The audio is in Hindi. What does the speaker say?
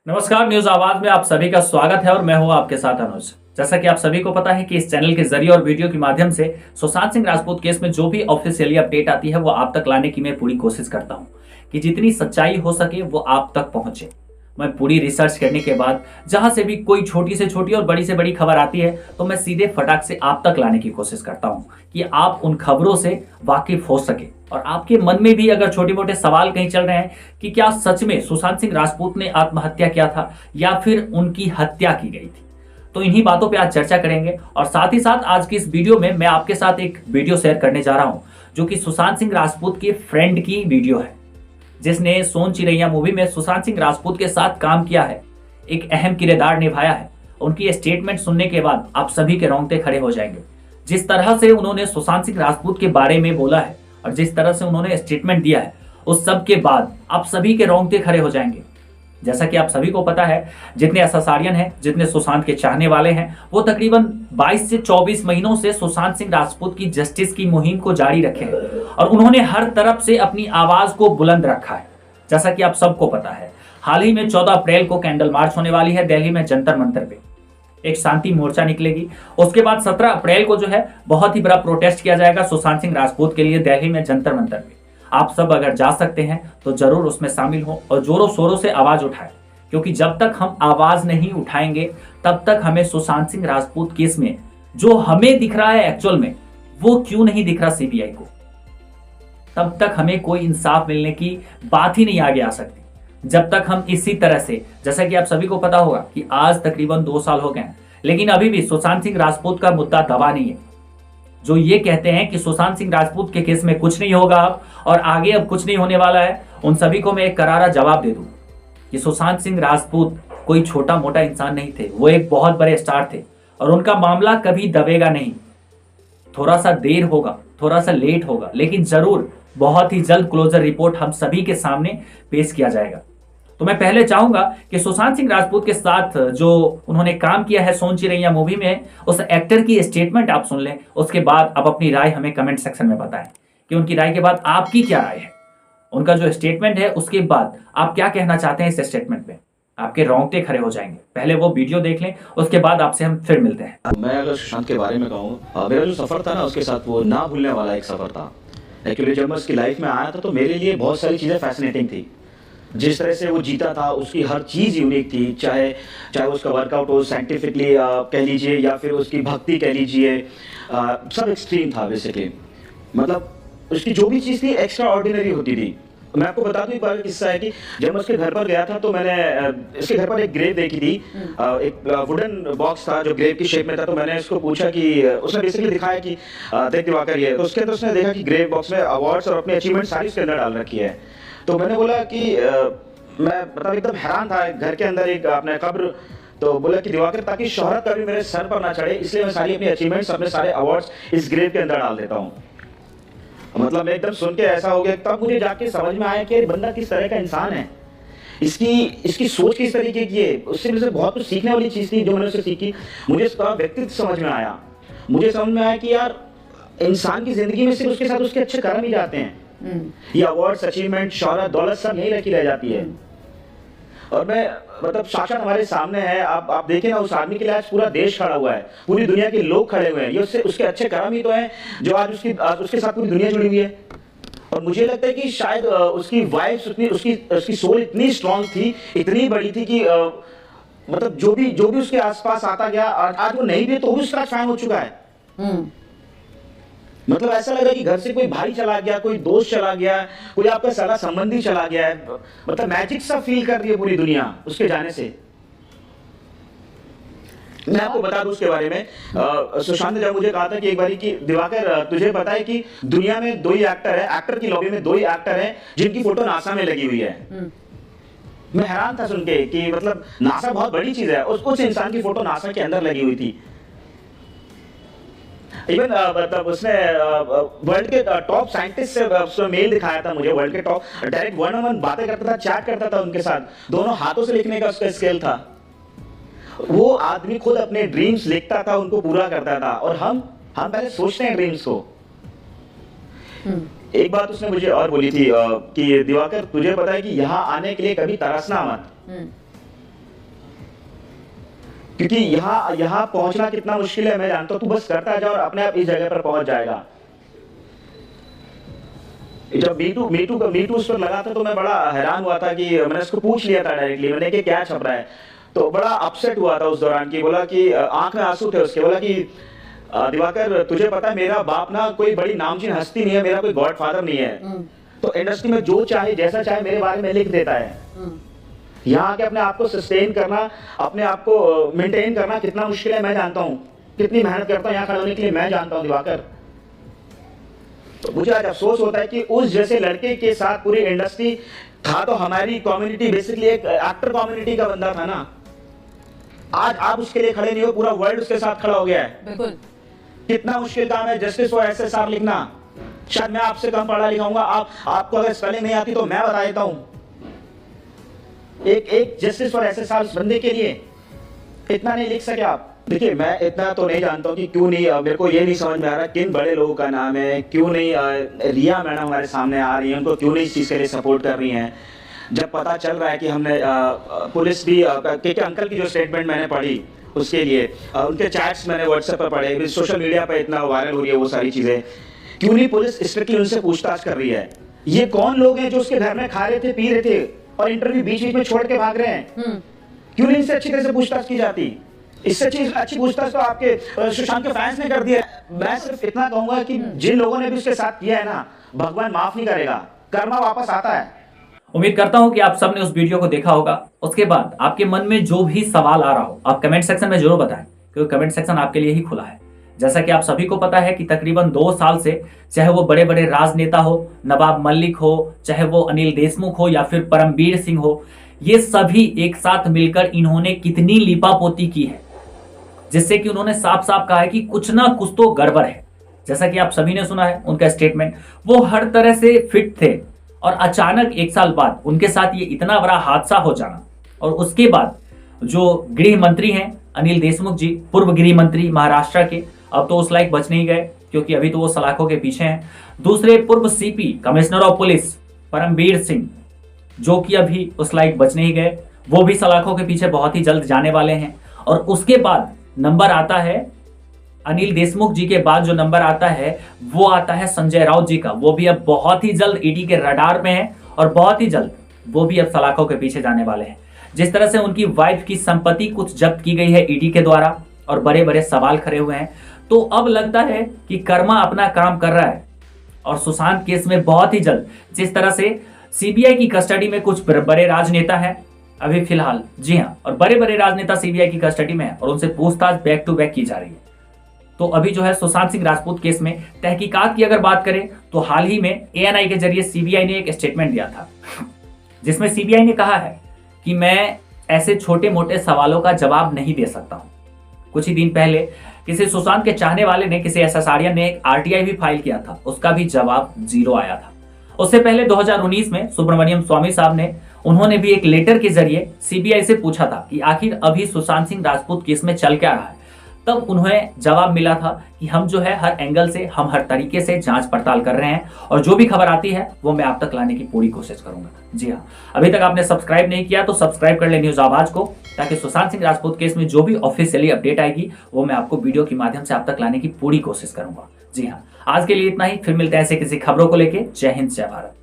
नमस्कार, न्यूज आवाज में आप सभी का स्वागत है और मैं हूं आपके साथ अनुज। जैसा कि आप सभी को पता है कि इस चैनल के जरिए और वीडियो के माध्यम से सुशांत सिंह राजपूत केस में जो भी ऑफिशियली अपडेट आती है वो आप तक लाने की मैं पूरी कोशिश करता हूं कि जितनी सच्चाई हो सके वो आप तक पहुंचे। मैं पूरी रिसर्च करने के बाद जहां से भी कोई छोटी से छोटी और बड़ी से बड़ी खबर आती है तो मैं सीधे फटाक से आप तक लाने की कोशिश करता हूं कि आप उन खबरों से वाकिफ हो सके और आपके मन में भी अगर छोटे मोटे सवाल कहीं चल रहे हैं कि क्या सच में सुशांत सिंह राजपूत ने आत्महत्या किया था या फिर उनकी हत्या की गई थी, तो इन्हीं बातों पे आज चर्चा करेंगे। और साथ ही साथ आज की इस वीडियो में मैं आपके साथ एक वीडियो शेयर करने जा रहा हूं जो कि सुशांत सिंह राजपूत के फ्रेंड की वीडियो है, जिसने सोन चिरैया मूवी में सुशांत सिंह राजपूत के साथ काम किया है, एक अहम किरदार निभाया है। उनकी स्टेटमेंट सुनने के बाद आप सभी के रोंगटे खड़े हो जाएंगे। जिस तरह से उन्होंने सुशांत सिंह राजपूत के बारे में बोला है और जिस तरह से उन्होंने स्टेटमेंट दिया है, उस सब के बाद आप सभी के रोंगटे खड़े हो जाएंगे। जैसा कि आप सभी को पता है, जितने एसएसआरियन हैं, जितने सुशांत के चाहने वाले हैं, वो तकरीबन 22 से 24 महीनों से सुशांत सिंह राजपूत की जस्टिस की मुहिम को जारी रखे हैं और उन्होंने हर तरफ से अपनी आवाज को बुलंद रखा है। जैसा कि आप सबको पता है, हाल ही में 14 अप्रैल को कैंडल मार्च होने वाली है दिल्ली में जंतर मंतर पे, एक शांति मोर्चा निकलेगी। उसके बाद 17 अप्रैल को जो है बहुत ही बड़ा प्रोटेस्ट किया जाएगा सुशांत सिंह राजपूत के लिए दिल्ली में जंतर मंतर पे। आप सब अगर जा सकते हैं तो जरूर उसमें शामिल हो और जोरों शोरों से आवाज उठाएं, क्योंकि जब तक हम आवाज नहीं उठाएंगे तब तक हमें सुशांत सिंह राजपूत केस में जो हमें दिख रहा है एक्चुअल में वो क्यों नहीं दिख रहा सीबीआई को, तब तक हमें कोई इंसाफ मिलने की बात ही नहीं आगे आ सकती। जब तक हम इसी तरह से, जैसा कि आप सभी को पता होगा कि आज तकरीबन 2 साल हो गए हैं, लेकिन अभी भी सुशांत सिंह राजपूत का मुद्दा दबा नहीं है। जो ये कहते हैं कि सुशांत सिंह राजपूत के केस में कुछ नहीं होगा अब और आगे अब कुछ नहीं होने वाला है, उन सभी को मैं एक करारा जवाब दे दूं कि सुशांत सिंह राजपूत कोई छोटा मोटा इंसान नहीं थे, वो एक बहुत बड़े स्टार थे और उनका मामला कभी दबेगा नहीं। थोड़ा सा देर होगा, थोड़ा सा लेट होगा, लेकिन जरूर बहुत ही जल्द क्लोजर रिपोर्ट हम सभी के सामने पेश किया जाएगा। तो मैं पहले चाहूंगा कि सुशांत सिंह राजपूत के साथ जो उन्होंने काम किया है सोन चिरैया मूवी में, उस एक्टर की स्टेटमेंट आप सुन लें। उसके बाद आप अपनी राय हमें कमेंट सेक्शन में बताएं कि उनकी राय के बाद आपकी क्या राय है। उनका जो स्टेटमेंट है उसके बाद आप क्या कहना चाहते हैं इस स्टेटमेंट पे, आपके रोंगटे खड़े हो जाएंगे। पहले वो वीडियो देख लें, उसके बाद आपसे हम फिर मिलते हैं। मैं अगर सुशांत के बारे में कहूँ, मेरा जो सफर था ना उसके साथ, वो ना भूलने वाला एक सफर था। एक्चुअली जब मैं उसकी लाइफ में आया था तो मेरे लिए बहुत सारी चीज़ें फैसिनेटिंग थी। जिस तरह से वो जीता था, उसकी हर चीज़ यूनिक थी, चाहे उसका वर्कआउट हो, साइंटिफिकली कह लीजिए या फिर उसकी भक्ति कह लीजिए, सब एक्सट्रीम था बेसिकली। मतलब उसकी जो भी चीज़ थी एक्स्ट्रा ऑर्डिनरी होती थी। मैं आपको बता दूं, एक बार किस्सा है कि जब मैं उसके घर पर गया था तो मैंने इसके घर पर एक ग्रेव देखी थी। एक वुडन बॉक्स था जो ग्रेव की शेप में था। तो मैंने उसको पूछा कि उसने बेसिकली दिखाया कि देख दिवाकर ये, तो उसके अंदर उसने देखा कि ग्रेव बॉक्स में अवार्ड्स और अपनी अचीवमेंट सारी उसके अंदर डाल रखी है। तो मैंने बोला कि मैं मतलब एकदम हैरान था, घर के अंदर एक अपने कब्र। तो बोला कि दिवाकर, ताकि शोहरत कभी मेरे सर पर ना चढ़े, इसलिए मैं सारी अपनी अचीवमेंट्स, अपने सारे अवार्ड्स इस ग्रेव के अंदर डाल देता हूँ। मतलब मैं एकदम सुन के ऐसा हो गया, तब मुझे जाके समझ में आया कि बंदा किस तरह का इंसान है, इसकी सोच किस तरीके की है। उससे मुझे बहुत कुछ सीखने वाली चीज़ थी जो मैंने उससे सीखी। मुझे उसका व्यक्तित्व समझ में आया। मुझे समझ में आया कि यार इंसान की जिंदगी में सिर्फ उसके साथ उसके अच्छे कर्म ही जाते हैं। ये अवार्ड्स, अचीवमेंट, शोहरत, दौलत सब यही रखी रह जाती है। और मैं मतलब साक्षात हमारे सामने है, आप देखें ना, उस आदमी के लिए आज पूरा देश खड़ा हुआ है, पूरी दुनिया के लोग खड़े हुए हैं। ये उसके अच्छे कर्म ही तो हैं जो आज उसके साथ पूरी दुनिया जुड़ी हुई है। और मुझे लगता है कि शायद उसकी वाइफ, उसकी सोल इतनी स्ट्रांग थी, इतनी बड़ी थी कि मतलब जो भी उसके आसपास आता गया, और आज वो नहीं भी तो भी उसका फैन हो चुका है। मतलब ऐसा लग रहा है कि घर से कोई भाई चला गया, कोई दोस्त चला गया, कोई आपका सगा संबंधी चला गया है। मतलब मैजिक सा फील कर रही है पूरी दुनिया उसके जाने से। मैं आपको बता दूं उसके बारे में, सुशांत ने जब मुझे कहा था कि एक बारी कि दिवाकर, तुझे पता है कि दुनिया में 2 ही एक्टर है, एक्टर की लॉबी में 2 ही एक्टर हैं जिनकी फोटो नासा में लगी हुई है। मैं हैरान था सुन के कि मतलब नासा बहुत बड़ी चीज है, उस इंसान की फोटो नासा के अंदर लगी हुई थी। इवन मतलब उसने वर्ल्ड के टॉप साइंटिस्ट से मेल दिखाया था मुझे, वर्ल्ड के टॉप, डायरेक्ट 1-on-1 बातें करता था, चैट करता था उनके साथ, दोनों हाथों से लिखने का उसका स्किल था। वो आदमी खुद अपने ड्रीम्स लिखता था, उनको पूरा करता था। और हम पहले सोचते हैं ड्रीम्स को। एक बात उसने मुझे और बोली थी कि दिवाकर, तुझे पता है कि यहाँ आने के लिए कभी तरसना मत। क्योंकि यहाँ पहुंचना कितना मुश्किल है मैं जानता हूं। तू बस करता जा और अपने आप इस जगह पर पहुंच जाएगा। जब मीटू उस पर लगा था तो मैं बड़ा हैरान हुआ था कि मैंने उसको पूछ लिया था डायरेक्टली, मैंने कि क्या छप रहा है, तो बड़ा अपसेट हुआ था उस दौरान की। बोला कि आंख में आंसू थे उसके। बोला कि दिवाकर तुझे पता है मेरा बाप ना कोई बड़ी नामचीन हस्ती नहीं है, मेरा कोई गॉडफादर नहीं है, तो इंडस्ट्री में जो चाहे जैसा चाहे मेरे बारे में लिख देता है। यहाँ आके अपने आप को सस्टेन करना, अपने आप को मेंटेन करना कितना मुश्किल है मैं जानता हूँ। कितनी मेहनत करता हूँ यहाँ खड़े होने के लिए मैं जानता हूँ दिवाकर। तो मुझे आज अफसोस होता है कि उस जैसे लड़के के साथ पूरी इंडस्ट्री था। तो हमारी कम्युनिटी बेसिकली एक एक्टर कम्युनिटी का बंदा था ना। आज आप उसके लिए खड़े नहीं हो, पूरा वर्ल्ड उसके साथ खड़ा हो गया है। बिल्कुल। कितना मुश्किल काम है जस्टिस फॉर एसएसआर लिखना। शायद मैं आपसे कम पढ़ा लिखा हूंगा, आपको अगर स्पेलिंग नहीं आती तो मैं बता देता हूं। एक जस्टिस फॉर एसएसआर उस बंदे के लिए इतना नहीं लिख सके आप। देखिए मैं इतना तो नहीं जानता हूँ कि क्यों नहीं, मेरे को ये नहीं समझ में आ रहा किन बड़े लोगों का नाम है, क्यों नहीं रिया मैडम हमारे सामने आ रही है, उनको क्यों नहीं इस चीज़ के लिए सपोर्ट कर रही हैं। जब पता चल रहा है कि हमने पुलिस भी के अंकल की जो स्टेटमेंट मैंने पढ़ी उसके लिए उनके चैट्स मैंने व्हाट्सएप पर पढ़े, सोशल मीडिया पर इतना वायरल हो रही है वो सारी चीज़ें, क्यों नहीं पुलिस स्ट्रिक्टली उनसे पूछताछ कर रही है। ये कौन लोग हैं जो उसके घर में खा रहे थे, पी रहे थे और इंटरव्यू बीच बीच में छोड़ के भाग रहे हैं? क्यों नहीं इनसे अच्छी तरह से पूछताछ की जाती? इससे अच्छी पूछताछ तो आपके सुशांत के फैंस ने कर दिया। मैं सिर्फ इतना कहूंगा कि जिन लोगों ने भी उसके साथ किया है ना, भगवान माफ नहीं करेगा, कर्मा वापस आता है। उम्मीद करता हूं कि आप सबने उस वीडियो को देखा होगा। उसके बाद आपके मन में जो भी सवाल आ रहा हो आप कमेंट सेक्शन में जरूर बताएं, क्योंकि कमेंट सेक्शन आपके लिए ही खुला है। जैसा कि आप सभी को पता है कि तकरीबन 2 साल से चाहे वो बड़े बड़े राजनेता हो, नवाब मलिक हो, चाहे वो अनिल देशमुख हो या फिर परमबीर सिंह हो, ये सभी एक साथ मिलकर इन्होंने कितनी लीपापोती की है, जिससे कि उन्होंने साफ साफ कहा है कि कुछ ना कुछ तो गड़बड़ है। जैसा कि आप सभी ने सुना है उनका स्टेटमेंट, वो हर तरह से फिट थे और अचानक 1 साल बाद उनके साथ ये इतना बड़ा हादसा हो जाना। और उसके बाद जो गृह मंत्री हैं अनिल देशमुख जी, पूर्व गृह मंत्री महाराष्ट्र के, अब तो उस लायक बच नहीं गए क्योंकि अभी तो वो सलाखों के पीछे हैं। दूसरे पूर्व CP commissioner of police Parambir Singh, जो कि अभी उस लायक बच नहीं गए, वो भी सलाखों के पीछे बहुत ही जल्द जाने वाले हैं। और उसके बाद नंबर आता है अनिल देशमुख जी के बाद जो नंबर आता है वो आता है संजय राउत जी का। वो भी अब बहुत ही जल्द ईडी के रडार में है और बहुत ही जल्द वो भी अब सलाखों के पीछे जाने वाले हैं। जिस तरह से उनकी वाइफ की संपत्ति कुछ जब्त की गई है ईडी के द्वारा और बड़े बड़े सवाल खड़े हुए हैं, तो अब लगता है कि कर्मा अपना काम कर रहा है। और सुशांत केस में बहुत ही जल्द, जिस तरह से सीबीआई की कस्टडी में कुछ बड़े राजनेता हैं अभी फिलहाल, जी हाँ, और बड़े बड़े राजनेता सीबीआई की कस्टडी में है और उनसे पूछताछ बैक टू बैक की जा रही है। तो अभी जो है सुशांत सिंह राजपूत केस में तहकीकात की अगर बात करें तो हाल ही में एएनआई के जरिए सीबीआई ने एक स्टेटमेंट दिया था, जिसमें सीबीआई ने कहा है कि मैं ऐसे छोटे मोटे सवालों का जवाब नहीं दे सकता हूं। कुछ ही दिन पहले किसी सुशांत के चाहने वाले ने, किसी एसएसआरियन ने एक आरटीआई भी फाइल किया था, उसका भी जवाब 0 आया था। उससे पहले 2019 में सुब्रमण्यम स्वामी साहब ने, उन्होंने भी एक लेटर के जरिए सीबीआई से पूछा था कि आखिर अभी सुशांत सिंह राजपूत केस में चल क्या रहा है। तब उन्हें जवाब मिला था कि हम जो है हर एंगल से, हम हर तरीके से जांच पड़ताल कर रहे हैं और जो भी खबर आती है वो मैं आप तक लाने की पूरी कोशिश करूंगा। जी हाँ, अभी तक आपने सब्सक्राइब नहीं किया तो सब्सक्राइब कर ले न्यूज आवाज को, ताकि सुशांत सिंह राजपूत केस में जो भी ऑफिशियली अपडेट आएगी वो मैं आपको वीडियो के माध्यम से आप तक लाने की पूरी कोशिश करूंगा। जी हाँ, आज के लिए इतना ही, फिर मिलते हैं ऐसे किसी खबरों को लेके। जय हिंद, जय भारत।